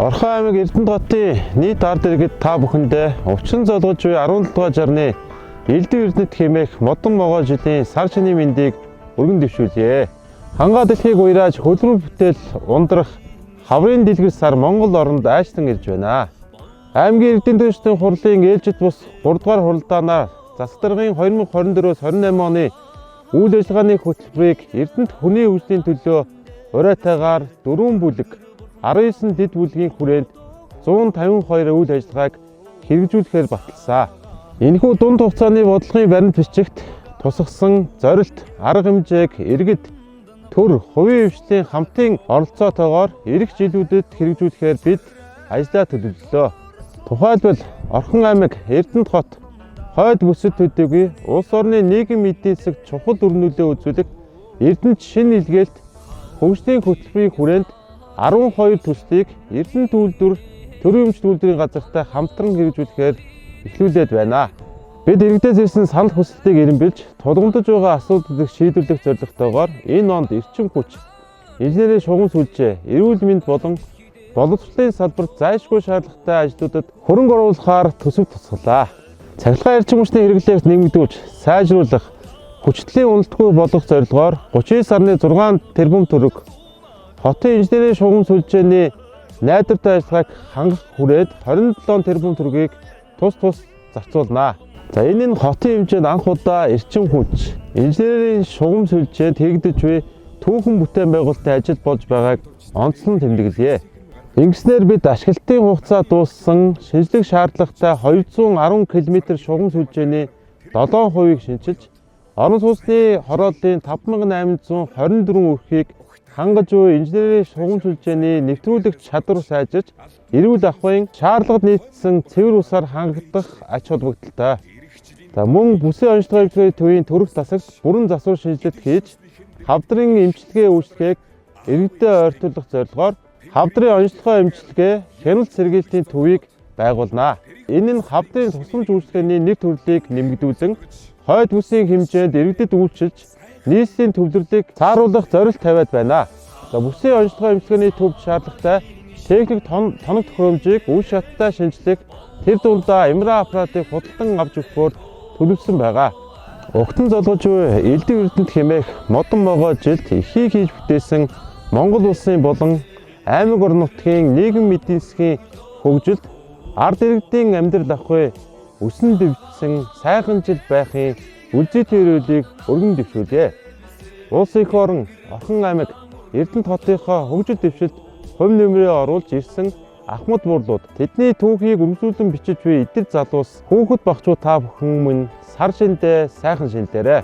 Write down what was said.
Орхон аймаг Эрдэнэтхотын нийт ард иргэд та бүхэндээ өвчин золгож буй 17 дугаар жарны Элдв Эрдэнэт хэмээх модон могоо жилийн сар шинийн мэндийг өргөн дэвшүүлье. Хангаа дэлхийг уйрааж хөлрөм бүтээл ундрах хаврын дэлгэр сар Монгол оронд айшлан ирж байна. Аймгийн Эрдэнэ төвчдийн хурлын ээлжид бус 3 дугаар хуралдаанаар засаг даргын 2024-28 оны үйл ажиллагааны хөтөлбөрийг Эрдэнэт хүний өвчлийн төлөө уриатайгаар 4 бүлэг 19 дэд бүлгийн хүрээнд 152 үйл ажиллагааг хэрэгжүүлэхээр баталсан. Энэхүү дунд хугацааны бодлогын баримт бичигт тусгасан зорилт, арга хэмжээг иргэд, төр, хувийн өвчтөлийн хамтын оролцоотойгоор эх жилүүдэд хэрэгжүүлэхээр бид ажиллаа төлөвлөлөө. Тухайлбал Орхон аймаг Эрдэнэтхот хойд бүсэд төдийгүй улс орны нийгмийн эдийн засаг чухал үр нөлөө үзүүлэх Эрдэнэт шинэ илгээлт хөгжлийн хөтөлбөрийн хүрээнд 12 төслийг Эрдэнэт үйлдвэр төрийн өмчт үйлдвэрийн газартай хамтран хэрэгжүүлэхээр эхлүүлээд байна. Бид иргэдээс ирсэн санал хүсэлтийг эренбэлж тулгамдж байгаа асуудлыг шийдвэрлэх зорилготойгоор энэ онд эрчим хүч, инженерийн шугам сүлжээ, эрүүл мэнд болон боловсролын салбарт зайлшгүй шаардлагатай ажлуудад хөрөнгө оруулахаар төсөв тусгалаа. Цахилгаан эрчим хүчний хэрэглээг нэмэгдүүлж, сайжруулах, хүчтэлийн уналтгүй болгох зорилгоор 39.6 тэрбум төгрөг хотын инженерийн шугам сүлжээний найдвартай ажиллагааг хангах хүрээд 27 тэрбум төгрөгийг тус зарцуулнаа. За энэ нь хотын хэмжээнд анх удаа эрчим хүч, инженерийн шугам сүлжээнд хийгдэж буй түүхэн бүтээн байгуулалтын ажил болж байгааг онцлон тэмдэглэе. Ингэснээр бид ашиглалтын хугацаа дууссан шинжлэх шаардлагатай 210 км шугам сүлжээний 7%-ийг шинчилж, орон сууцны хорооллын 5824 өрхийг хангаж буй инженерийн шугам сүлжээний нэвтрүүлэх чадвар сайжирч, эрүүл ахуйн шаардлагад нийцсэн цэвэр усаар хангагдах ач холбогдолтой. За мөн бүсийн онцлогын төвийн төрөх засагт бүрэн засвар шинжилэлт хийж, хавдрын эмчилгээ үйлчлэгийг иргэдэд ойртуулах зорилгоор хавдрын онцлогоо эмчилгээ хяналт сэргийлтийн төвийг байгуулнаа. Энэ нь хавдрын тусламж үйлчлэгээний нэг төрлийг нэмэгдүүлэн хойд бүсийн хэмжээнд иргэдэд үйлчилж, нийслэлийн төвлөрлийг цааруулах зорилт тавиад байна. За бүсийн онцлогоо эмчилгээний төвд шаардлагатай техник тоног төхөөрөмжийг үе шаттай шинжлэх, тэр дундаа имра аппаратыг худалдан авч өгөхөөр төлөвлөсөн байгаа. Угтан золгож буй Элдв Эрдэнэт хэмээх модон могоо жилд эхийг хийж бүтээсэн Монгол улсын болон аймаг орон нутгийн нийгмийн эдийн засгийн хөгжилд ард иргэдийн амьдрал ахуй өсөн дэвжсэн сайхан жил байхын үлзийтэй өрөөлийг өргөн дэвшүүлье. Улс их орон Орхон аймаг Эрдэнэтхотынхоо хөгжил дэвшилд хувь нэмрээ оруулж ирсэн Ахмад буурлууд, тэдний түүхийг үргэлжлүүлэн бичиж буй эдэр залуус, хүүхэд багчуу та бүхэн минь сар шиндээ сайхан шиндээрэй.